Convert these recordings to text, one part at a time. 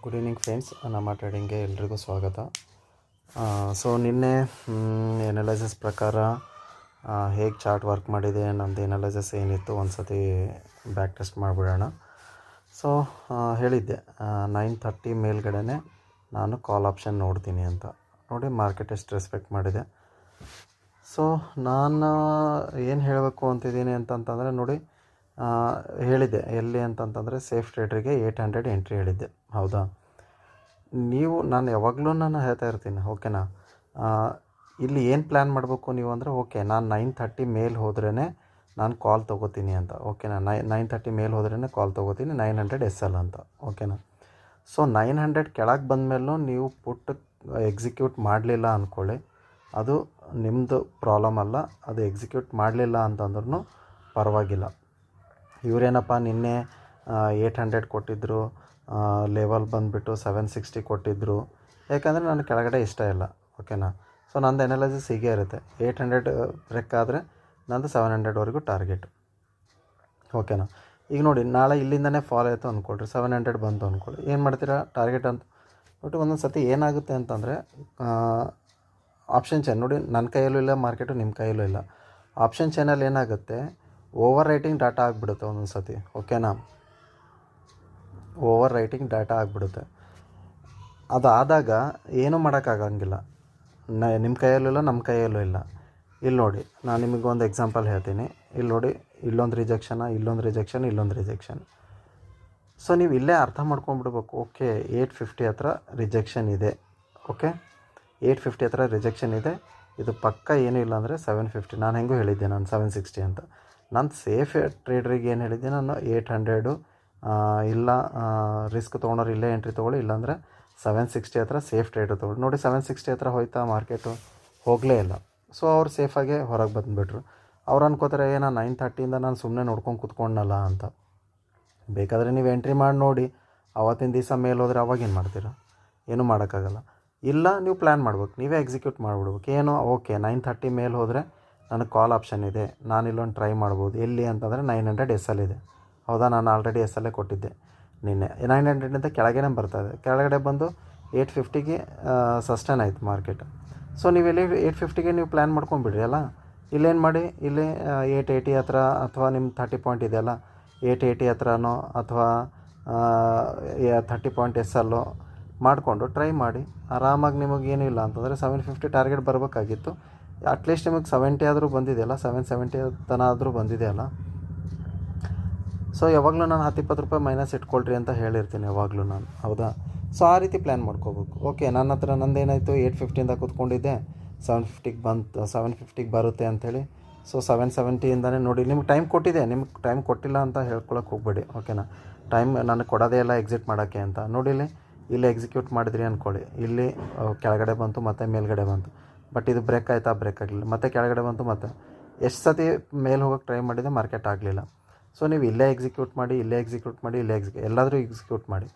Good evening friends, ನಮ್ಮ ಟ್ರೇಡಿಂಗ್ಗೆ ಎಲ್ರಿಗೂ ಸ್ವಾಗತ. ಸೊ ನಿನ್ನೆ ಎನಾಲಿಸಿಸ್ ಪ್ರಕಾರ ಹೇಗೆ ಚಾರ್ಟ್ ವರ್ಕ್ ಮಾಡಿದೆ, ನಮ್ಮದು ಎನಾಲಿಸಿಸ್ ಏನಿತ್ತು ಒಂದು ಸತಿ ಬ್ಯಾಕ್ ಟೆಸ್ಟ್ ಮಾಡಿಬಿಡೋಣ. ಸೊ ಹೇಳಿದ್ದೆ 9:30 ಮೇಲ್ಗಡೆ ನಾನು ಕಾಲ್ ಆಪ್ಷನ್ ನೋಡ್ತೀನಿ ಅಂತ. ನೋಡಿ ಮಾರ್ಕೆಟ್ ಎಷ್ಟು ರೆಸ್ಪೆಕ್ಟ್ ಮಾಡಿದೆ. ಸೊ ನಾನು ಏನು ಹೇಳಬೇಕು ಅಂತಿದ್ದೀನಿ ಅಂತಂತಂದರೆ, ನೋಡಿ ಹೇಳಿದ್ದೆ ಎಲ್ಲಿ ಅಂತಂತಂದರೆ ಸೇಫ್ ಟ್ರೇಡ್ರಿಗೆ 800 ಎಂಟ್ರಿ ಹೇಳಿದ್ದೆ. ಹೌದಾ, ನಾನು ಯಾವಾಗಲೂ ಹೇಳ್ತಾ ಇರ್ತೀನಿ, ಓಕೆನಾ. ಇಲ್ಲಿ ಏನು ಪ್ಲ್ಯಾನ್ ಮಾಡಬೇಕು ನೀವು ಅಂದರೆ, ಓಕೆ ನಾನು 9:30 ಮೇಲೆ ಹೋದ್ರೇ ನಾನು ಕಾಲ್ ತೊಗೋತೀನಿ ಅಂತ. ಓಕೆನಾ, 9:30 ಮೇಲೆ ಹೋದ್ರೇ ಕಾಲ್ ತೊಗೋತೀನಿ, 900 SL ಅಂತ. ಓಕೆನಾ. ಸೊ 900 ಕೆಳಗೆ ಬಂದಮೇಲೂ ನೀವು ಪುಟ್ ಎಕ್ಸಿಕ್ಯೂಟ್ ಮಾಡಲಿಲ್ಲ ಅಂದ್ಕೊಳ್ಳಿ, ಅದು ನಿಮ್ಮದು ಪ್ರಾಬ್ಲಮ್ ಅಲ್ಲ. ಅದು ಎಕ್ಸಿಕ್ಯೂಟ್ ಮಾಡಲಿಲ್ಲ ಅಂತಂದ್ರೂ ಪರವಾಗಿಲ್ಲ. ಇವರೇನಪ್ಪ ನಿನ್ನೆ 800 ಕೊಟ್ಟಿದ್ದರು, ಲೆವೆಲ್ ಬಂದುಬಿಟ್ಟು 760 ಕೊಟ್ಟಿದ್ದರು. ಯಾಕಂದರೆ ನಾನು ಕೆಳಗಡೆ ಇಷ್ಟ ಇಲ್ಲ. ಓಕೆನಾ. ಸೊ ನಂದು ಎನಾಲಿಸಿಸ್ ಹೀಗೆ ಇರುತ್ತೆ, 800 ಬ್ರೇಕ್ ಆದರೆ ನಂದು 700ವರೆಗೂ ಟಾರ್ಗೆಟ್. ಓಕೆನಾ. ಈಗ ನೋಡಿ, ನಾಳೆ ಇಲ್ಲಿಂದನೇ ಫಾಲ್ ಆಯಿತು ಅಂದ್ಕೊಳ್ರಿ, 700 ಬಂತು ಅಂದ್ಕೊಳ್ಳಿ, ಏನು ಮಾಡ್ತೀರಾ ಟಾರ್ಗೆಟ್ ಅಂತ. ಬಟ್ ಒಂದೊಂದು ಸತಿ ಏನಾಗುತ್ತೆ ಅಂತಂದರೆ, ಆಪ್ಷನ್ ಚೈನ್ ನೋಡಿ, ನನ್ನ ಕೈಯಲ್ಲೂ ಇಲ್ಲ ಮಾರ್ಕೆಟು, ನಿಮ್ಮ ಕೈಯಲ್ಲೂ ಇಲ್ಲ. ಆಪ್ಷನ್ ಚೈನಲ್ಲಿ ಏನಾಗುತ್ತೆ, ಓವರ್ ರೈಟಿಂಗ್ ಡಾಟಾ ಆಗಿಬಿಡುತ್ತೆ ಒಂದೊಂದು ಸತಿ. ಓಕೆನಾ, ಓವರ್ ರೈಟಿಂಗ್ ಡಾಟಾ ಆಗಿಬಿಡುತ್ತೆ. ಅದು ಆದಾಗ ಏನೂ ಮಾಡೋಕ್ಕಾಗಂಗಿಲ್ಲ. ನಿಮ್ಮ ಕೈಯಲ್ಲೂ ಇಲ್ಲ, ನಮ್ಮ ಕೈಯಲ್ಲೂ ಇಲ್ಲ. ಇಲ್ಲಿ ನೋಡಿ, ನಾನು ನಿಮಗೆ ಒಂದು ಎಕ್ಸಾಂಪಲ್ ಹೇಳ್ತೀನಿ. ಇಲ್ಲಿ ನೋಡಿ, ಇಲ್ಲೊಂದು ರಿಜೆಕ್ಷನ್, ಇಲ್ಲೊಂದು ರಿಜೆಕ್ಷನ್, ಇಲ್ಲೊಂದು ರಿಜೆಕ್ಷನ್. ಸೊ ನೀವು ಇಲ್ಲೇ ಅರ್ಥ ಮಾಡ್ಕೊಂಬಿಡ್ಬೇಕು, ಓಕೆ 850 ಹತ್ರ ರಿಜೆಕ್ಷನ್ ಇದೆ. ಓಕೆ, 850 ಹತ್ರ ರಿಜೆಕ್ಷನ್ ಇದೆ. ಇದು ಪಕ್ಕ ಏನೂ ಇಲ್ಲ ಅಂದರೆ 750. ನಾನು ಹೆಂಗೂ ಹೇಳಿದ್ದೆ ನಾನು 760 ಅಂತ. ನಾನು ಸೇಫ್ ಟ್ರೇಡ್ರಿಗೆ ಏನು ಹೇಳಿದ್ದೆ, ನಾನು 800 ಇಲ್ಲ ರಿಸ್ಕ್ ತೊಗೊಂಡ್ರೆ ಇಲ್ಲೇ ಎಂಟ್ರಿ ತೊಗೊಳ್ಳಿ, ಇಲ್ಲಾಂದರೆ 760 ಹತ್ರ ಸೇಫ್ ಟ್ರೇಡ್ ತೊಗೊಳ್ಳಿ. ನೋಡಿ 760 ಹತ್ರ ಹೋಯ್ತಾ ಮಾರ್ಕೆಟು, ಹೋಗಲೇ ಇಲ್ಲ. ಸೊ ಅವ್ರು ಸೇಫಾಗೆ ಹೊರಗೆ ಬಂದುಬಿಟ್ರು. ಅವ್ರು ಅನ್ಕೋತಾರೆ, ನಾನು 9:30 ನಾನು ಸುಮ್ಮನೆ ನೋಡ್ಕೊಂಡು ಕೂತ್ಕೊಂಡಲ್ಲ ಅಂತ. ಬೇಕಾದರೆ ನೀವು ಎಂಟ್ರಿ ಮಾಡಿ ನೋಡಿ, ಆವತ್ತಿನ ದಿವಸ ಮೇಲೆ ಹೋದರೆ ಅವಾಗೇನು ಮಾಡ್ತೀರಾ, ಏನೂ ಮಾಡೋಕ್ಕಾಗಲ್ಲ. ಇಲ್ಲ ನೀವು ಪ್ಲ್ಯಾನ್ ಮಾಡ್ಬೇಕು, ನೀವೇ ಎಕ್ಸಿಕ್ಯೂಟ್ ಮಾಡಿಬಿಡ್ಬೇಕು. ಏನೋ ಓಕೆ 9:30 ಮೇಲೆ ಹೋದರೆ ನನಗೆ ಕಾಲ್ ಆಪ್ಷನ್ ಇದೆ, ನಾನು ಇಲ್ಲೊಂದು ಟ್ರೈ ಮಾಡ್ಬೋದು. ಎಲ್ಲಿ ಅಂತಂದರೆ 900 SL ಇದೆ. ಹೌದಾ, ನಾನು ಆಲ್ರೆಡಿ SL ಕೊಟ್ಟಿದ್ದೆ ನಿನ್ನೆ. 900 ಕೆಳಗಡೆ ಬರ್ತಾಯಿದೆ, ಕೆಳಗಡೆ ಬಂದು 850ಗೆ ಸಸ್ಟೈನ್ ಆಯಿತು ಮಾರ್ಕೆಟ್. ಸೊ ನೀವೆಲ್ಲಿ 850ಗೆ ನೀವು ಪ್ಲ್ಯಾನ್ ಮಾಡ್ಕೊಂಬಿಡ್ರಿ ಅಲ್ಲ. ಇಲ್ಲೇನು ಮಾಡಿ, ಇಲ್ಲಿ 880 ಹತ್ರ ಅಥವಾ ನಿಮ್ಮ 30 ಪಾಯಿಂಟ್ ಇದೆಯಲ್ಲ, 880 ಹತ್ರನೋ ಅಥವಾ 30 ಪಾಯಿಂಟ್ SL ಮಾಡಿಕೊಂಡು ಟ್ರೈ ಮಾಡಿ ಆರಾಮಾಗಿ. ನಿಮಗೇನೂ ಇಲ್ಲ ಅಂತಂದರೆ 750 ಟಾರ್ಗೆಟ್ ಬರಬೇಕಾಗಿತ್ತು. ಅಟ್ಲೀಸ್ಟ್ ನಿಮಗೆ 70 ಆದರೂ ಬಂದಿದೆಯಲ್ಲ, 770 ತನ ಆದರೂ ಬಂದಿದೆಯಲ್ಲ. ಸೊ ಯಾವಾಗಲೂ ನಾನು 10-20 ರೂಪಾಯಿ ಮೈನಸ್ ಇಟ್ಕೊಳ್ರಿ ಅಂತ ಹೇಳಿರ್ತೀನಿ ಯಾವಾಗಲೂ ನಾನು. ಹೌದಾ. ಸೊ ಆ ರೀತಿ ಪ್ಲ್ಯಾನ್ ಮಾಡ್ಕೋಬೇಕು. ಓಕೆ, ನನ್ನ ಹತ್ರ ನಂದೇನಾಯಿತು, 850ಇಂದ ಕೂತ್ಕೊಂಡಿದ್ದೆ, 750ಗೆ ಬಂತು, 750ಗೆ ಬರುತ್ತೆ ಅಂಥೇಳಿ. ಸೊ 770ಇಂದನೇ ನೋಡಿ, ನಿಮ್ಗೆ ಟೈಮ್ ಕೊಟ್ಟಿದೆ, ನಿಮ್ಗೆ ಟೈಮ್ ಕೊಟ್ಟಿಲ್ಲ ಅಂತ ಹೇಳ್ಕೊಳಕ್ಕೆ ಹೋಗಬೇಡಿ. ಓಕೆನಾ. ಟೈಮ್ ನನಗೆ ಕೊಡೋದೇ ಇಲ್ಲ ಎಕ್ಸಿಟ್ ಮಾಡೋಕ್ಕೆ ಅಂತ. ನೋಡಿ ಇಲ್ಲಿ ಎಕ್ಸಿಕ್ಯೂಟ್ ಮಾಡಿದ್ರಿ ಅಂದ್ಕೊಳ್ಳಿ, ಇಲ್ಲಿ ಕೆಳಗಡೆ ಬಂತು, ಮತ್ತು ಮೇಲ್ಗಡೆ ಬಂತು. ಬಟ್ ಇದು ಬ್ರೇಕ್ ಆಯಿತಾ, ಬ್ರೇಕ್ ಆಗಲಿಲ್ಲ. ಮತ್ತು ಕೆಳಗಡೆ ಬಂತು, ಮತ್ತು ಎಷ್ಟು ಸತಿ ಮೇಲೆ ಹೋಗೋಕ್ಕೆ ಟ್ರೈ ಮಾಡಿದೆ, ಮಾರ್ಕೆಟ್ ಆಗಲಿಲ್ಲ. ಸೊ ನೀವು ಇಲ್ಲೇ ಎಕ್ಸಿಕ್ಯೂಟ್ ಮಾಡಿ, ಇಲ್ಲೇ ಎಕ್ಸಿಕ್ಯೂಟ್ ಮಾಡಿ, ಎಲ್ಲಾದರೂ ಎಕ್ಸಿಕ್ಯೂಟ್ ಮಾಡಿ.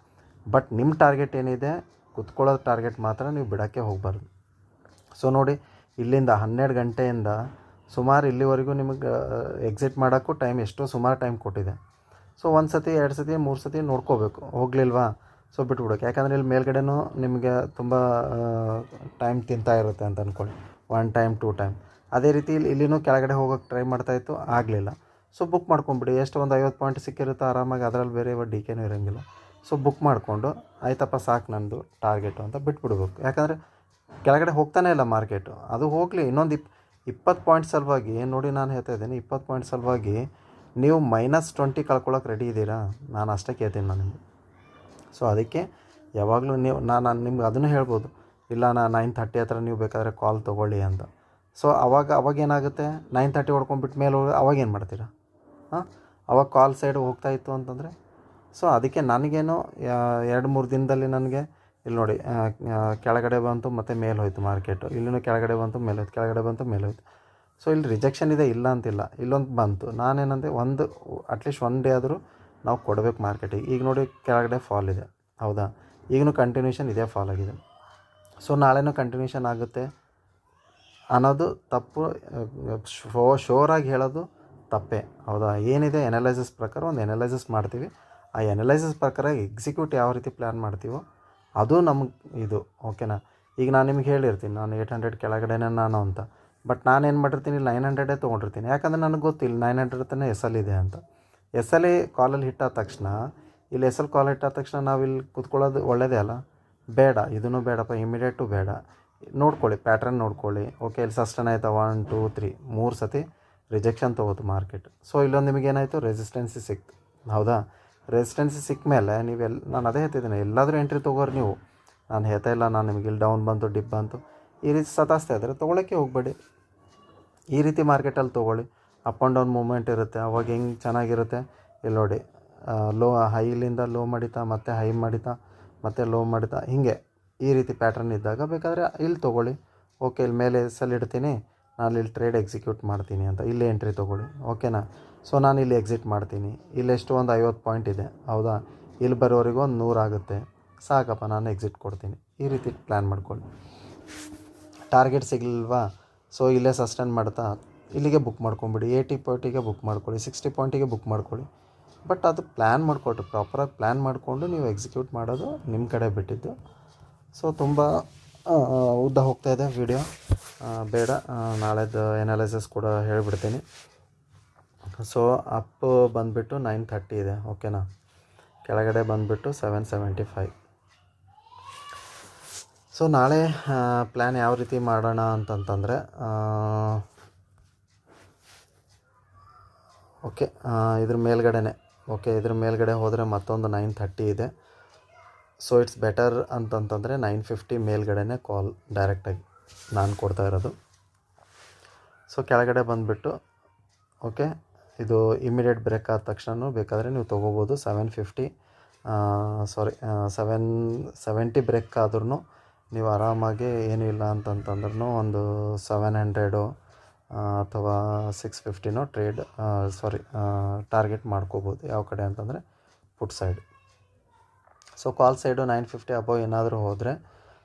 ಬಟ್ ನಿಮ್ಮ ಟಾರ್ಗೆಟ್ ಏನಿದೆ, ಕುತ್ಕೊಳ್ಳೋ ಟಾರ್ಗೆಟ್ ಮಾತ್ರ ನೀವು ಬಿಡೋಕ್ಕೆ ಹೋಗಬಾರ್ದು. ಸೊ ನೋಡಿ, ಇಲ್ಲಿಂದ 12 ಗಂಟೆಯಿಂದ ಸುಮಾರು ಇಲ್ಲಿವರೆಗೂ ನಿಮಗೆ ಎಕ್ಸಿಟ್ ಮಾಡೋಕ್ಕೂ ಟೈಮ್ ಎಷ್ಟೋ ಸುಮಾರು ಟೈಮ್ ಕೊಟ್ಟಿದೆ. ಸೊ 1 ಸತಿ 2 ಸತಿ 3 ಸತಿ ನೋಡ್ಕೋಬೇಕು. ಹೋಗಲಿಲ್ವಾ, ಸೊ ಬಿಟ್ಬಿಡೋಕೆ. ಯಾಕಂದರೆ ಇಲ್ಲಿ ಮೇಲ್ಗಡೆನೂ ನಿಮಗೆ ತುಂಬ ಟೈಮ್ ತಿಂತಾ ಇರುತ್ತೆ ಅಂತ ಅಂದ್ಕೊಳ್ಳಿ, 1 ಟೈಮ್ 2 ಟೈಮ್. ಅದೇ ರೀತಿ ಇಲ್ಲಿನೂ ಕೆಳಗಡೆ ಹೋಗೋಕ್ಕೆ ಟ್ರೈ ಮಾಡ್ತಾಯಿತ್ತು, ಆಗಲಿಲ್ಲ. ಸೊ ಬುಕ್ ಮಾಡ್ಕೊಂಬಿಡಿ. ಎಷ್ಟು ಒಂದು 50 ಪಾಯಿಂಟ್ ಸಿಕ್ಕಿರುತ್ತೆ ಆರಾಮಾಗಿ, ಅದರಲ್ಲಿ ಬೇರೆ ಡಿ ಕೆನೂ ಇರೋಂಗಿಲ್ಲ. ಸೊ ಬುಕ್ ಮಾಡಿಕೊಂಡು ಆಯ್ತಪ್ಪ ಸಾಕು ನಂದು ಟಾರ್ಗೆಟು ಅಂತ ಬಿಟ್ಬಿಡ್ಬೇಕು. ಯಾಕಂದರೆ ಕೆಳಗಡೆ ಹೋಗ್ತಾನೇ ಇಲ್ಲ ಮಾರ್ಕೆಟು. ಅದು ಹೋಗಲಿ, ಇನ್ನೊಂದು 20 ಪಾಯಿಂಟ್ ಸಲುವಾಗಿ ನೋಡಿ, ನಾನು ಹೇಳ್ತಾ ಇದ್ದೀನಿ 20 ಪಾಯಿಂಟ್ ಸಲುವಾಗಿ ನೀವು -20 ಕಳ್ಕೊಳ್ಳೋಕೆ ರೆಡಿ ಇದ್ದೀರಾ? ನಾನು ಅಷ್ಟೇ ಕೇಳ್ತೀನಿ ನಾನು ನಿಮಗೆ. ಸೊ ಅದಕ್ಕೆ ಯಾವಾಗಲೂ ನಾನು ನಿಮ್ಗೆ ಅದನ್ನು ಹೇಳ್ಬೋದು, ಇಲ್ಲ 9:30 ಹತ್ರ ನೀವು ಬೇಕಾದರೆ ಕಾಲ್ ತೊಗೊಳ್ಳಿ ಅಂತ. ಸೊ ಅವಾಗೇನಾಗುತ್ತೆ, 9:30 ಹೊಡ್ಕೊಂಡ್ಬಿಟ್ಟು ಮೇಲೆ ಹೋಗಿ ಅವಾಗೇನು ಮಾಡ್ತೀರಾ? ಅವಾಗ ಕಾಲ್ ಸೈಡ್ ಹೋಗ್ತಾಯಿತ್ತು ಅಂತಂದರೆ. ಸೊ ಅದಕ್ಕೆ ನನಗೇನು 2-3 ದಿನದಲ್ಲಿ ನನಗೆ ಇಲ್ಲಿ ನೋಡಿ ಕೆಳಗಡೆ ಬಂತು, ಮತ್ತು ಮೇಲೆ ಹೋಯ್ತು ಮಾರ್ಕೆಟು. ಇಲ್ಲಿನೂ ಕೆಳಗಡೆ ಬಂತು, ಮೇಲೆ ಹೋಯ್ತು, ಕೆಳಗಡೆ ಬಂತು, ಮೇಲೆ ಹೋಯ್ತು. ಸೊ ಇಲ್ಲಿ ರಿಜೆಕ್ಷನ್ ಇದೆ, ಇಲ್ಲ ಅಂತಿಲ್ಲ, ಇಲ್ಲೊಂದು ಬಂತು. ನಾನೇನಂದೆ, ಅಟ್ಲೀಸ್ಟ್ 1 ಡೇ ಆದರೂ ನಾವು ಕೊಡಬೇಕು ಮಾರ್ಕೆಟಿಗೆ. ಈಗ ನೋಡಿ ಕೆಳಗಡೆ ಫಾಲ್ ಇದೆ. ಹೌದಾ, ಈಗಲೂ ಕಂಟಿನ್ಯೂಷನ್ ಇದೇ ಫಾಲ್ ಆಗಿದೆ. ಸೊ ನಾಳೆನೂ ಕಂಟಿನ್ಯೂಷನ್ ಆಗುತ್ತೆ ಅನ್ನೋದು ತಪ್ಪು, ಶೋರಾಗಿ ಹೇಳೋದು ತಪ್ಪೇ. ಹೌದಾ. ಏನಿದೆ ಎನಾಲಿಸಿಸ್ ಪ್ರಕಾರ ಒಂದು ಎನಾಲಿಸಿಸ್ ಮಾಡ್ತೀವಿ, ಆ ಎನಾಲಿಸಿಸ್ ಪ್ರಕಾರ ಎಕ್ಸಿಕ್ಯೂಟ್ ಯಾವ ರೀತಿ ಪ್ಲ್ಯಾನ್ ಮಾಡ್ತೀವೋ ಅದು ನಮಗೆ ಇದು ಓಕೆನಾ. ಈಗ ನಾನು ನಿಮ್ಗೆ ಹೇಳಿರ್ತೀನಿ ನಾನು 800 ಕೆಳಗಡೆನೇ ನಾನು ಅಂತ, ಬಟ್ ನಾನೇನು ಮಾಡಿರ್ತೀನಿ 900 ತೊಗೊಂಡಿರ್ತೀನಿ. ಯಾಕಂದರೆ ನನಗೆ ಗೊತ್ತಿಲ್ಲ 900 ತನಕ ಎಸ್ ಎಲ್ ಇದೆ ಅಂತ. ಎಸ್ ಎಲ್ ಕಾಲಲ್ಲಿ ಹಿಟ್ಟಾದ ತಕ್ಷಣ ಇಲ್ಲಿ ಎಸ್ ಎಲ್ ಕಾಲ್ ಹಿಟ್ಟಾದ ತಕ್ಷಣ ನಾವು ಇಲ್ಲಿ ಕೂತ್ಕೊಳ್ಳೋದು ಒಳ್ಳೆಯದೇ ಅಲ್ಲ. ಬೇಡ, ಇದೂ ಬೇಡಪ್ಪ, ಇಮಿಡಿಯೇಟು ಬೇಡ. ನೋಡ್ಕೊಳ್ಳಿ, ಪ್ಯಾಟ್ರನ್ ನೋಡ್ಕೊಳ್ಳಿ. ಓಕೆ, ಇಲ್ಲಿ ಸಸ್ಟೇನ್ ಆಯಿತಾ 1 2 3 3 ಸತಿ ರಿಜೆಕ್ಷನ್ ತೊಗೋತು ಮಾರ್ಕೆಟ್. ಸೊ ಇಲ್ಲೊಂದು ನಿಮಗೇನಾಯಿತು, ರೆಸಿಸ್ಟೆನ್ಸಿ ಸಿಕ್ತು. ಹೌದಾ, ರೆಸಿಸ್ಟೆನ್ಸಿ ಸಿಕ್ಕ ಮೇಲೆ ನಾನು ಅದೇ ಹೇಳ್ತಿದ್ದೀನಿ, ಎಲ್ಲಾದರೂ ಎಂಟ್ರಿ ತೊಗೋರಿ ನೀವು. ನಾನು ಹೇಳ್ತಾ ಇಲ್ಲ ನಾನು ನಿಮಗೆ ಇಲ್ಲಿ ಡೌನ್ ಬಂತು ಡಿಪ್ ಬಂತು ಈ ರೀತಿ ಸತಾಸ್ತಾ ಇದ್ದರೆ ತೊಗೊಳಕ್ಕೆ ಹೋಗಬೇಡಿ. ಈ ರೀತಿ ಮಾರ್ಕೆಟಲ್ಲಿ ತೊಗೊಳ್ಳಿ. ಅಪ್ ಆ್ಯಂಡ್ ಡೌನ್ ಮೂಮೆಂಟ್ ಇರುತ್ತೆ, ಅವಾಗ ಹೆಂಗೆ ಚೆನ್ನಾಗಿರುತ್ತೆ. ಇಲ್ಲಿ ನೋಡಿ, ಹೈಲಿಂದ ಲೋ ಮಾಡಿತಾ, ಮತ್ತು ಹೈ ಮಾಡಿತಾ, ಮತ್ತು ಲೋ ಮಾಡಿತಾ, ಹೀಗೆ ಈ ರೀತಿ ಪ್ಯಾಟ್ರನ್ ಇದ್ದಾಗ ಬೇಕಾದರೆ ಇಲ್ಲಿ ತೊಗೊಳ್ಳಿ. ಓಕೆ, ಇಲ್ಲಿ ಮೇಲೆ ಎಲ್ಲಿ ಇಡ್ತೀನಿ, ನಾನು ಇಲ್ಲಿ ಟ್ರೇಡ್ ಎಕ್ಸಿಕ್ಯೂಟ್ ಮಾಡ್ತೀನಿ ಅಂತ ಇಲ್ಲಿ ಎಂಟ್ರಿ ತೊಗೊಳ್ಳಿ. ಓಕೆನಾ. ಸೊ ನಾನು ಇಲ್ಲಿ ಎಕ್ಸಿಟ್ ಮಾಡ್ತೀನಿ. ಇಲ್ಲೆಷ್ಟು ಒಂದು 50 ಪಾಯಿಂಟ್ ಇದೆ. ಹೌದಾ, ಇಲ್ಲಿ ಬರೋವರೆಗೂ ಒಂದು 100 ಆಗುತ್ತೆ, ಸಾಕಪ್ಪ, ನಾನು ಎಕ್ಸಿಟ್ ಕೊಡ್ತೀನಿ. ಈ ರೀತಿ ಪ್ಲ್ಯಾನ್ ಮಾಡ್ಕೊಳ್ಳಿ. ಟಾರ್ಗೆಟ್ ಸಿಗಲಿಲ್ವಾ, ಸೊ ಇಲ್ಲೇ ಸಸ್ಟೈನ್ ಮಾಡ್ತಾ ಇಲ್ಲಿಗೆ ಬುಕ್ ಮಾಡ್ಕೊಂಬಿಡಿ. 80 ಪಾಯಿಂಟಿಗೆ ಬುಕ್ ಮಾಡ್ಕೊಳ್ಳಿ, 60 ಪಾಯಿಂಟಿಗೆ ಬುಕ್ ಮಾಡ್ಕೊಳ್ಳಿ. ಬಟ್ ಅದು ಪ್ಲ್ಯಾನ್ ಮಾಡಿಕೊಟ್ಟು ಪ್ರಾಪರಾಗಿ ಪ್ಲ್ಯಾನ್ ಮಾಡಿಕೊಂಡು ನೀವು ಎಕ್ಸಿಕ್ಯೂಟ್ ಮಾಡೋದು ನಿಮ್ಮ ಕಡೆ ಬಿಟ್ಟಿದ್ದು. ಸೊ ತುಂಬ ಉದ್ದ ಹೋಗ್ತಾಯಿದೆ ವಿಡಿಯೋ, ಬೇಡ. ನಾಳೆದು ಎನಾಲಿಸಿಸ್ ಕೂಡ ಹೇಳಿಬಿಡ್ತೀನಿ. ಸೊ ಅಪ್ ಬಂದುಬಿಟ್ಟು 930 ಇದೆ. ಓಕೆನಾ. ಕೆಳಗಡೆ ಬಂದುಬಿಟ್ಟು 775. ಸೊ ನಾಳೆ ಪ್ಲ್ಯಾನ್ ಯಾವ ರೀತಿ ಮಾಡೋಣ ಅಂತಂತಂದರೆ, ಓಕೆ, ಇದ್ರ ಮೇಲ್ಗಡೆನೆ. ಓಕೆ, ಇದ್ರ ಮೇಲ್ಗಡೆ ಹೋದರೆ ಮತ್ತೊಂದು 930 ಇದೆ. ಸೊ ಇಟ್ಸ್ ಬೆಟರ್ ಅಂತಂತಂದರೆ 950 ಮೇಲ್ಗಡೆನೆ ಕಾಲ್ ಡೈರೆಕ್ಟಾಗಿ ನಾನು ಕೊಡ್ತಾ ಇರೋದು. ಸೊ ಕೆಳಗಡೆ ಬಂದುಬಿಟ್ಟು ಓಕೆ, ಇದು ಇಮಿಡಿಯೇಟ್ ಬ್ರೇಕ್ ಆದ ತಕ್ಷಣ ಬೇಕಾದರೆ ನೀವು ತೊಗೋಬೋದು. 770 ಬ್ರೇಕ್ ಆದ್ರೂ ನೀವು ಆರಾಮಾಗಿ ಏನೂ ಇಲ್ಲ ಅಂತಂತಂದ್ರೂ ಒಂದು 700 ಅಥವಾ 650 ಟ್ರೇಡ್ ಟಾರ್ಗೆಟ್ ಮಾಡ್ಕೋಬೋದು. ಯಾವ ಕಡೆ ಅಂತಂದರೆ ಪುಟ್ ಸೈಡ್. ಸೊ ಕಾಲ್ ಸೈಡು 950 ಅಬೋವ್ ಏನಾದರೂ ಹೋದರೆ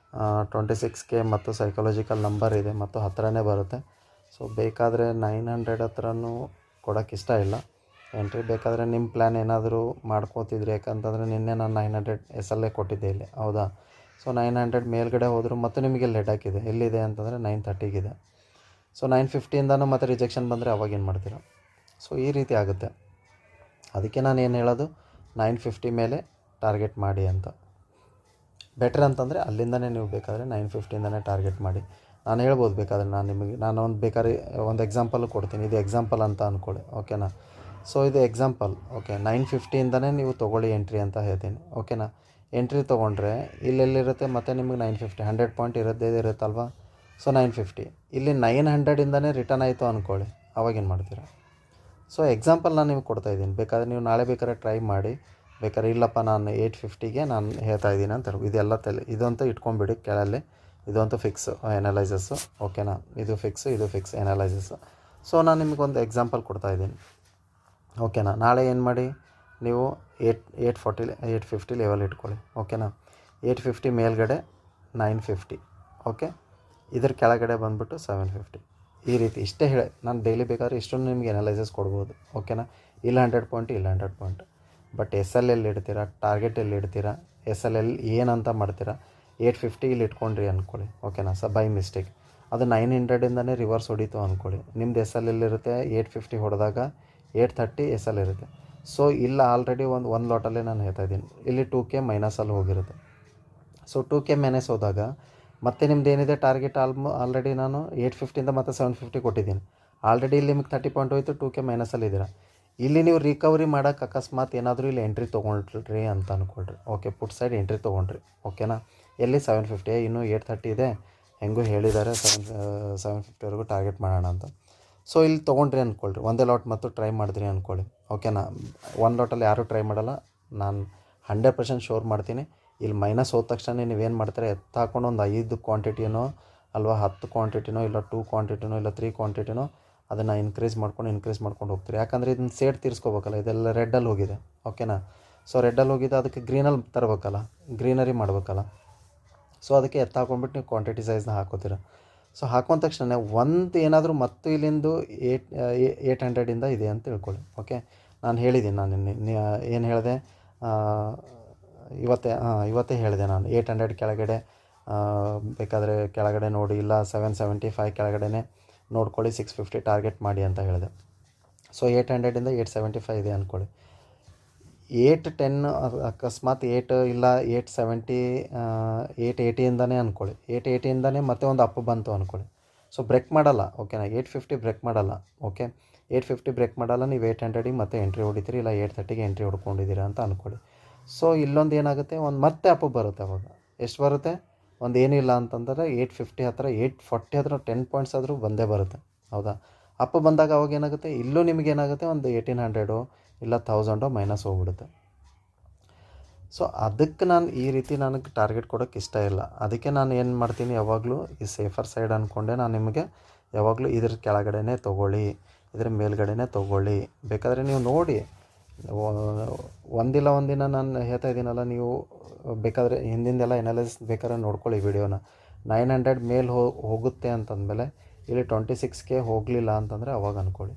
26K ಮತ್ತು ಸೈಕಾಲಜಿಕಲ್ ನಂಬರ್ ಇದೆ ಮತ್ತು ಹತ್ರನೇ ಬರುತ್ತೆ. ಸೊ ಬೇಕಾದರೆ 900 ಹತ್ರನೂ ಕೊಡೋಕ್ಕೆ ಇಷ್ಟ ಇಲ್ಲ ಎಂಟ್ರಿ. ಬೇಕಾದರೆ ನಿಮ್ಮ ಪ್ಲ್ಯಾನ್ ಏನಾದರೂ ಮಾಡ್ಕೋತಿದ್ರಿ, ಯಾಕಂತಂದರೆ ನಿನ್ನೆ ನಾನು 900 ಎಸ್ ಎಲ್ ಎ ಕೊಟ್ಟಿದ್ದೆ ಇಲ್ಲಿ. ಹೌದಾ. ಸೊ 900 ಮೇಲ್ಗಡೆ ಹೋದರೂ ಮತ್ತು ನಿಮಗೆ ಲೆಡ್ ಹಾಕಿದೆ. ಎಲ್ಲಿದೆ ಅಂತಂದರೆ 930 ಸೊ 950ಇಂದನೂ ಮತ್ತೆ ರಿಜೆಕ್ಷನ್ ಬಂದರೆ ಅವಾಗ ಏನು ಮಾಡ್ತೀರಾ. ಸೊ ಈ ರೀತಿ ಆಗುತ್ತೆ. ಅದಕ್ಕೆ ನಾನು ಏನು ಹೇಳೋದು, 950 ಮೇಲೆ ಟಾರ್ಗೆಟ್ ಮಾಡಿ ಅಂತ. ಬೆಟ್ರ್ ಅಂತಂದರೆ ಅಲ್ಲಿಂದನೇ ನೀವು ಬೇಕಾದರೆ 950ಇಂದನೇ ಟಾರ್ಗೆಟ್ ಮಾಡಿ. ನಾನು ಹೇಳ್ಬೋದು ಬೇಕಾದರೆ, ನಾನು ಒಂದು ಎಕ್ಸಾಂಪಲ್ ಕೊಡ್ತೀನಿ. ಇದು ಎಕ್ಸಾಂಪಲ್ ಅಂತ ಅಂದ್ಕೊಳ್ಳಿ. ಓಕೆನಾ. ಸೊ ಇದು ಎಕ್ಸಾಂಪಲ್. ಓಕೆ, 950ಇಂದನೇ ನೀವು ತೊಗೊಳ್ಳಿ ಎಂಟ್ರಿ ಅಂತ ಹೇಳ್ತೀನಿ. ಓಕೆನಾ. ಎಂಟ್ರಿ ತೊಗೊಂಡ್ರೆ ಇಲ್ಲೆಲ್ಲಿರುತ್ತೆ ಮತ್ತು ನಿಮಗೆ 950 100 ಪಾಯಿಂಟ್ ಇರುತ್ತಲ್ವ. ಸೊ 950 ಇಲ್ಲಿ 900ಇಂದನೇ ರಿಟರ್ನ್ ಆಯಿತು ಅಂದ್ಕೊಳ್ಳಿ, ಅವಾಗೇನು ಮಾಡ್ತೀರಾ. ಸೊ ಎಕ್ಸಾಂಪಲ್ ನಾನು ನಿಮಗೆ ಕೊಡ್ತಾಯಿದ್ದೀನಿ. ಬೇಕಾದರೆ ನೀವು ನಾಳೆ ಬೇಕಾದ್ರೆ ಟ್ರೈ ಮಾಡಿ. ಬೇಕಾದ್ರೆ ಇಲ್ಲಪ್ಪ ನಾನು 850ಗೆ ನಾನು ಹೇಳ್ತಾ ಇದ್ದೀನಿ ಅಂತ ಇದೆಲ್ಲ ಇದಂತೂ ಇಟ್ಕೊಂಡ್ಬಿಡಿ ಕೆಳಲ್ಲಿ. ಇದಂತೂ ಫಿಕ್ಸ್ ಎನಾಲೈಸಸ್ಸು. ಓಕೆನಾ. ಇದು ಫಿಕ್ಸ್ ಎನಾಲೈಸಸ್ಸು. ಸೊ ನಾನು ನಿಮಗೊಂದು ಎಕ್ಸಾಂಪಲ್ ಕೊಡ್ತಾಯಿದ್ದೀನಿ. ಓಕೆನಾ. ನಾಳೆ ಏನು ಮಾಡಿ, ನೀವು 850 ಲೆವೆಲ್ ಇಟ್ಕೊಳ್ಳಿ. ಓಕೆನಾ. 850 ಮೇಲ್ಗಡೆ 950. ಓಕೆ, ಇದ್ರ ಕೆಳಗಡೆ ಬಂದುಬಿಟ್ಟು 750. ಈ ರೀತಿ ಇಷ್ಟೇ ಹೇಳಿ ನಾನು ಡೈಲಿ ಬೇಕಾದ್ರೆ ಇಷ್ಟೊಂದು ನಿಮಗೆ ಎನಾಲೈಸಸ್ ಕೊಡ್ಬೋದು. ಓಕೆನಾ. ಇಲ್ಲ 100 ಪಾಯಿಂಟ್, ಇಲ್ಲ 100 ಪಾಯಿಂಟ್. ಬಟ್ ಎಸ್ ಎಲ್ ಎಲ್ಲಿ ಇಡ್ತೀರಾ, ಟಾರ್ಗೆಟ್ ಎಲ್ಲಿ ಇಡ್ತೀರಾ, ಎಸ್ ಎಲ್ ಎಲ್ಲಿ ಏನಂತ ಮಾಡ್ತೀರಾ. 850 ಇಲ್ಲಿ ಇಟ್ಕೊಂಡ್ರಿ ಅಂದ್ಕೊಳ್ಳಿ. ಓಕೆನಾ. ಬೈ ಮಿಸ್ಟೇಕ್ ಅದು 900ಇಂದನೇ ರಿವರ್ಸ್ ಹೊಡಿತು ಅಂದ್ಕೊಳ್ಳಿ. ನಿಮ್ದು ಎಸ್ ಎಲ್ ಎಲ್ಲಿರುತ್ತೆ, 850 ಹೊಡೆದಾಗ 830 ಎಸ್ ಎಲ್ ಇರುತ್ತೆ. ಸೊ ಇಲ್ಲ ಆಲ್ರೆಡಿ ಒಂದು ಲಾಟಲ್ಲೇ ನಾನು ಹೇಳ್ತಾ ಇದ್ದೀನಿ, ಇಲ್ಲಿ 2K ಮೈನಸಲ್ಲಿ ಹೋಗಿರುತ್ತೆ. ಸೊ 2K ಮೈನಸ್ ಹೋದಾಗ ಮತ್ತೆ ನಿಮ್ದು ಏನಿದೆ ಟಾರ್ಗೆಟ್ ಆಲ್ರೆಡಿ ನಾನು 850ಇಂದ ಮತ್ತೆ 750 ಕೊಟ್ಟಿದ್ದೀನಿ. ಆಲ್ರೆಡಿ ಇಲ್ಲಿ ನಿಮಗೆ 30 ಪಾಯಿಂಟ್ ಹೋಯಿತು, 2K ಮೈನಸಲ್ಲಿ ಇದ್ದೀರಾ. ಇಲ್ಲಿ ನೀವು ರಿಕವರಿ ಮಾಡೋಕ್ಕೆ ಅಕಸ್ಮಾತ್ ಏನಾದರೂ ಇಲ್ಲಿ ಎಂಟ್ರಿ ತೊಗೊಂಡ್ರಿ ಅಂತ ಅಂದ್ಕೊಳ್ರಿ. ಓಕೆ, ಪುಟ್ ಸೈಡ್ ಎಂಟ್ರಿ ತೊಗೊಂಡ್ರಿ. ಓಕೆನಾ. ಎಲ್ಲಿ 750, ಇನ್ನೂ 830 ಇದೆ, ಹೆಂಗೂ ಹೇಳಿದ್ದಾರೆ 750ವರೆಗೂ ಟಾರ್ಗೆಟ್ ಮಾಡೋಣ ಅಂತ. ಸೊ ಇಲ್ಲಿ ತೊಗೊಂಡ್ರಿ ಅಂದ್ಕೊಳ್ರಿ, ಒಂದೇ ಲಾಟ್ ಮತ್ತು ಟ್ರೈ ಮಾಡಿದ್ರಿ ಅಂದ್ಕೊಳ್ಳಿ. ಓಕೆನಾ. ಒಂದು ಲಾಟಲ್ಲಿ ಯಾರೂ ಟ್ರೈ ಮಾಡಲ್ಲ, ನಾನು 100% ಶೋರ್ ಮಾಡ್ತೀನಿ. ಇಲ್ಲಿ ಮೈನಸ್ ಹೋದ ತಕ್ಷಣ ನೀವೇನು ಮಾಡ್ತಾರೆ, ಹಾಕ್ಕೊಂಡು ಒಂದು 5 ಕ್ವಾಂಟಿಟಿನೋ ಅಲ್ವಾ 10 ಕ್ವಾಂಟಿಟಿನೋ ಇಲ್ಲ 2 ಕ್ವಾಂಟಿಟಿನೋ ಇಲ್ಲ 3 ಕ್ವಾಂಟಿಟಿನೋ ಅದನ್ನು ಇನ್ಕ್ರೀಸ್ ಮಾಡ್ಕೊಂಡು ಹೋಗ್ತೀರಿ. ಯಾಕಂದರೆ ಇದನ್ನ ಸೇಡ್ ತೀರಿಸ್ಕೋಬೇಕಲ್ಲ, ಇದೆಲ್ಲ ರೆಡ್ಡಲ್ಲಿ ಹೋಗಿದೆ. ಓಕೆನಾ. ಸೊ ರೆಡ್ಡಲ್ಲಿ ಹೋಗಿದೆ, ಅದಕ್ಕೆ ಗ್ರೀನಲ್ಲಿ ತರಬೇಕಲ್ಲ, ಗ್ರೀನರಿ ಮಾಡಬೇಕಲ್ಲ. ಸೊ ಅದಕ್ಕೆ ಹಾಕೊಂಡ್ಬಿಟ್ಟು ನೀವು ಕ್ವಾಂಟಿಟಿ ಸೈಜ್ನ ಹಾಕೋತೀರ. ಸೊ ಹಾಕೊಂಡ ತಕ್ಷಣ ಒಂದು ಏನಾದರೂ ಮತ್ತು ಇಲ್ಲಿಂದು 800ಇಂದ ಇದೆ ಅಂತ ತಿಳ್ಕೊಳ್ಳಿ. ಓಕೆ, ನಾನು ಹೇಳಿದ್ದೀನಿ, ನಾನು ಏನು ಹೇಳಿದೆ, ಇವತ್ತೇ ಹೇಳಿದೆ ನಾನು 800 ಕೆಳಗಡೆ ಬೇಕಾದರೆ ಕೆಳಗಡೆ ನೋಡಿ, ಇಲ್ಲ 775 ಕೆಳಗಡೆ ನೋಡ್ಕೊಳ್ಳಿ, 650 ಟಾರ್ಗೆಟ್ ಮಾಡಿ ಅಂತ ಹೇಳಿದೆ. ಸೊ 800ಇಂದ 875 ಇದೆ ಅಂದ್ಕೊಳ್ಳಿ. 810 ಅಕಸ್ಮಾತ್ 8 ಇಲ್ಲ 870 880ಇಂದನೇ ಅಂದ್ಕೊಳ್ಳಿ, 880ಇಂದನೇ ಮತ್ತೆ ಒಂದು ಅಪ್ ಬಂತು ಅಂದ್ಕೊಳ್ಳಿ. ಸೊ ಬ್ರೇಕ್ ಮಾಡಲ್ಲ, ಓಕೆನಾ, 850 ಬ್ರೇಕ್ ಮಾಡಲ್ಲ. ಓಕೆ, 850 ಬ್ರೇಕ್ ಮಾಡಲ್ಲ, ನೀವು 800ಗೆ ಮತ್ತೆ ಎಂಟ್ರಿ ಹೊಡಿತೀರಿ, ಇಲ್ಲ 830ಗೆ ಎಂಟ್ರಿ ಹೊಡ್ಕೊಂಡಿದ್ದೀರಾ ಅಂತ ಅಂದ್ಕೊಳ್ಳಿ. ಸೊ ಇಲ್ಲೊಂದು ಏನಾಗುತ್ತೆ, ಒಂದು ಮತ್ತೆ ಅಪ್ ಬರುತ್ತೆ. ಅವಾಗ ಎಷ್ಟು ಬರುತ್ತೆ, ಒಂದು ಏನಿಲ್ಲ ಅಂತಂದರೆ 850 ಹತ್ರ 840 ಹತ್ರ 10 ಪಾಯಿಂಟ್ಸ್ ಆದರೂ ಬಂದೇ ಬರುತ್ತೆ. ಹೌದಾ, ಅಪ್ ಬಂದಾಗ ಅವಾಗ ಏನಾಗುತ್ತೆ, ಇಲ್ಲೂ ನಿಮಗೇನಾಗುತ್ತೆ, ಒಂದು 1800 ಇಲ್ಲ 1000 ಮೈನಸ್ ಹೋಗ್ಬಿಡುತ್ತೆ. ಸೊ ಅದಕ್ಕೆ ನಾನು ಈ ರೀತಿ ನನಗೆ ಟಾರ್ಗೆಟ್ ಕೊಡೋಕ್ಕೆ ಇಷ್ಟ ಇಲ್ಲ. ಅದಕ್ಕೆ ನಾನು ಏನು ಮಾಡ್ತೀನಿ, ಯಾವಾಗಲೂ ಈ ಸೇಫರ್ ಸೈಡ್ ಅಂದ್ಕೊಂಡೆ ನಾನು ನಿಮಗೆ ಯಾವಾಗಲೂ ಇದ್ರ ಕೆಳಗಡೆನೇ ತೊಗೊಳ್ಳಿ, ಇದ್ರ ಮೇಲ್ಗಡೆನೇ ತೊಗೊಳ್ಳಿ. ಬೇಕಾದರೆ ನೀವು ನೋಡಿ, ಒಂದಿಲ್ಲ ಒಂದಿನ ನಾನು ಹೇಳ್ತಾ ಇದ್ದೀನಲ್ಲ, ನೀವು ಬೇಕಾದರೆ ಹಿಂದಿಂದೆಲ್ಲ ಎನಾಲಿಸಿಸ್ ಬೇಕಾದ್ರೆ ನೋಡ್ಕೊಳ್ಳಿ ವಿಡಿಯೋನ. 900 ಮೇಲೆ ಹೋಗುತ್ತೆ ಅಂತಂದಮೇಲೆ ಇಲ್ಲಿ 26K ಹೋಗಲಿಲ್ಲ ಅಂತಂದರೆ ಅವಾಗ ಅಂದ್ಕೊಳ್ಳಿ,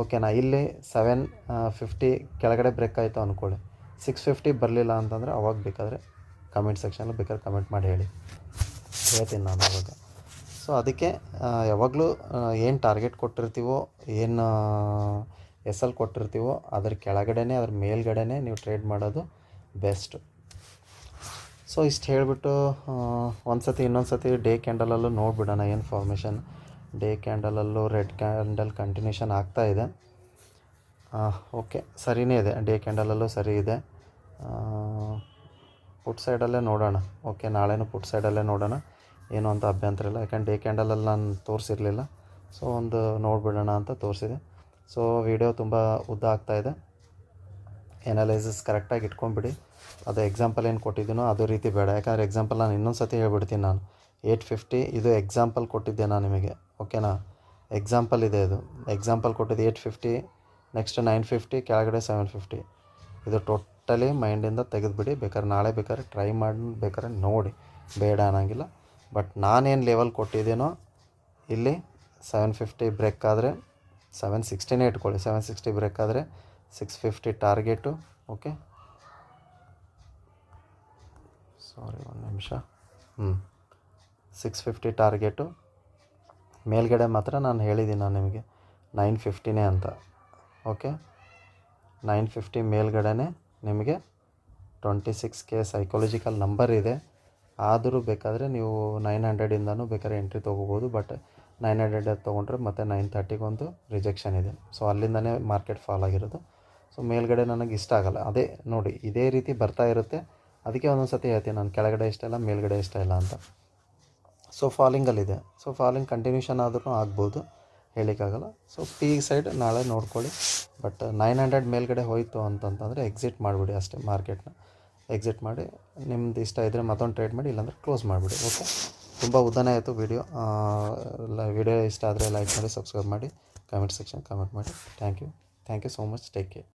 ಓಕೆನಾ. ಇಲ್ಲಿ 750 ಕೆಳಗಡೆ ಬ್ರೇಕ್ ಆಯಿತು ಅಂದ್ಕೊಳ್ಳಿ, 650 ಬರಲಿಲ್ಲ ಅಂತಂದರೆ ಅವಾಗ ಬೇಕಾದರೆ ಕಮೆಂಟ್ ಸೆಕ್ಷನಲ್ಲಿ ಬೇಕಾದ್ರೆ ಕಮೆಂಟ್ ಮಾಡಿ ಹೇಳ್ತೀನಿ ನಾನು ಅವಾಗ. ಸೊ ಅದಕ್ಕೆ ಯಾವಾಗಲೂ ಏನು ಟಾರ್ಗೆಟ್ ಕೊಟ್ಟಿರ್ತೀವೋ, ಏನು ಎಲ್ ಕೊಟ್ಟಿರ್ತೀವೋ ಅದ್ರ ಕೆಳಗಡೆನೇ ಅದ್ರ ಮೇಲ್ಗಡೆನೇ ನೀವು ಟ್ರೇಡ್ ಮಾಡೋದು ಬೆಸ್ಟ್. ಸೊ ಇಷ್ಟು ಹೇಳಿಬಿಟ್ಟು ಇನ್ನೊಂದು ಸತಿ ಡೇ ಕ್ಯಾಂಡಲಲ್ಲೂ ನೋಡಿಬಿಡೋಣ ಏನು ಫಾರ್ಮೇಷನ್. ಡೇ ಕ್ಯಾಂಡಲಲ್ಲೂ ರೆಡ್ ಕ್ಯಾಂಡಲ್ ಕಂಟಿನ್ಯೂಷನ್ ಆಗ್ತಾಯಿದೆ. ಓಕೆ, ಸರಿಯೇ ಇದೆ, ಡೇ ಕ್ಯಾಂಡಲಲ್ಲೂ ಸರಿ ಇದೆ. ಪುಟ್ ಸೈಡಲ್ಲೇ ನೋಡೋಣ. ಓಕೆ, ನಾಳೆನೂ ಪುಟ್ ಸೈಡಲ್ಲೇ ನೋಡೋಣ, ಏನು ಅಂತ ಅಭ್ಯಂತರ ಇಲ್ಲ. ಯಾಕಂದ್ರೆ ಡೇ ಕ್ಯಾಂಡಲಲ್ಲಿ ನಾನು ತೋರಿಸಿರಲಿಲ್ಲ, ಸೊ ಒಂದು ನೋಡಿಬಿಡೋಣ ಅಂತ ತೋರಿಸಿದೆ. ಸೊ ವಿಡಿಯೋ ತುಂಬ ಉದ್ದ ಆಗ್ತಾಯಿದೆ, ಎನಾಲೈಸಿಸ್ ಕರೆಕ್ಟಾಗಿ ಇಟ್ಕೊಂಡ್ಬಿಡಿ. ಅದು ಎಕ್ಸಾಂಪಲ್ ಏನು ಕೊಟ್ಟಿದ್ದೀನೋ ಅದು ರೀತಿ ಬೇಡ. ಯಾಕಂದರೆ ಎಕ್ಸಾಂಪಲ್ ನಾನು ಇನ್ನೊಂದು ಸತಿ ಹೇಳ್ಬಿಡ್ತೀನಿ. ನಾನು 850 ಇದು ಎಕ್ಸಾಂಪಲ್ ಕೊಟ್ಟಿದ್ದೆ ನಾನು ನಿಮಗೆ, ಓಕೆನಾ. ಎಕ್ಸಾಂಪಲ್ ಇದೆ, ಇದು ಎಕ್ಸಾಂಪಲ್ ಕೊಟ್ಟಿದ್ದು 850, ನೆಕ್ಸ್ಟ್ 950, ಕೆಳಗಡೆ 750. ಇದು ಟೋಟಲಿ ಮೈಂಡಿಂದ ತೆಗೆದುಬಿಡಿ. ಬೇಕಾದ್ರೆ ನಾಳೆ ಬೇಕಾದ್ರೆ ಟ್ರೈ ಮಾಡಿ ಬೇಕಾದ್ರೆ ನೋಡಿ, ಬೇಡ ಅನ್ನೋಂಗಿಲ್ಲ. ಬಟ್ ನಾನೇನು ಲೆವೆಲ್ ಕೊಟ್ಟಿದ್ದೀನೋ ಇಲ್ಲಿ 750 ಬ್ರೇಕ್ ಆದರೆ 760ನೇ ಇಟ್ಕೊಳ್ಳಿ, 760 ಬ್ರೇಕ್ ಆದರೆ 650 ಟಾರ್ಗೆಟು. ಓಕೆ, ಸಾರಿ ಒಂದು ನಿಮಿಷ. 650 ಟಾರ್ಗೆಟು. ಮೇಲ್ಗಡೆ ಮಾತ್ರ ನಾನು ಹೇಳಿದ್ದೀನಿ ನಾನು ನಿಮಗೆ 950ನೇ ಅಂತ. ಓಕೆ, 950 ಮೇಲ್ಗಡೆನೇ ನಿಮಗೆ 26K ಸೈಕಾಲಜಿಕಲ್ ನಂಬರ್ ಇದೆ. ಆದರೂ ಬೇಕಾದರೆ ನೀವು 900ಇಂದನೂ ಬೇಕಾದ್ರೆ ಎಂಟ್ರಿ ತೊಗೋಬೋದು. ಬಟ್ 900 ತೊಗೊಂಡ್ರೆ ಮತ್ತು 930ಗೆ ಒಂದು ರಿಜೆಕ್ಷನ್ ಇದೆ. ಸೊ ಅಲ್ಲಿಂದನೇ ಮಾರ್ಕೆಟ್ ಫಾಲ್ ಆಗಿರೋದು. ಸೊ ಮೇಲ್ಗಡೆ ನನಗೆ ಇಷ್ಟ ಆಗೋಲ್ಲ. ಅದೇ ನೋಡಿ, ಇದೇ ರೀತಿ ಬರ್ತಾ ಇರುತ್ತೆ. ಅದಕ್ಕೆ ಒಂದೊಂದು ಸತಿ ಹೇಳ್ತೀನಿ ನಾನು, ಕೆಳಗಡೆ ಇಷ್ಟ ಇಲ್ಲ, ಮೇಲ್ಗಡೆ ಇಷ್ಟ ಇಲ್ಲ ಅಂತ. ಸೊ ಫಾಲಿಂಗಲ್ಲಿದೆ. ಸೊ ಫಾಲಿಂಗ್ ಕಂಟಿನ್ಯೂಷನ್ ಆದ್ರೂ ಆಗ್ಬೋದು, ಹೇಳಿಕ್ಕಾಗಲ್ಲ. ಸೊ ಪಿ ಸೈಡ್ ನಾಳೆ ನೋಡ್ಕೊಳ್ಳಿ. ಬಟ್ 900 ಮೇಲ್ಗಡೆ ಹೋಯಿತು ಅಂತಂತಂದರೆ ಎಕ್ಸಿಟ್ ಮಾಡಿಬಿಡಿ ಅಷ್ಟೇ. ಮಾರ್ಕೆಟ್ನ ಎಕ್ಸಿಟ್ ಮಾಡಿ ನಿಮ್ದು ಇಷ್ಟ ಇದ್ದರೆ ಮತ್ತೊಂದು ಟ್ರೇಡ್ ಮಾಡಿ, ಇಲ್ಲಾಂದರೆ ಕ್ಲೋಸ್ ಮಾಡಿಬಿಡಿ. ಓಕೆ, ತುಂಬ ಉದ್ದನೇ ಆಯಿತು ವಿಡಿಯೋ. ವಿಡಿಯೋ ಇಷ್ಟ ಆದರೆ ಲೈಕ್ ಮಾಡಿ, ಸಬ್ಸ್ಕ್ರೈಬ್ ಮಾಡಿ, ಕಮೆಂಟ್ ಸೆಕ್ಷನ್ ಕಮೆಂಟ್ ಮಾಡಿ. Thank you so much. Take care.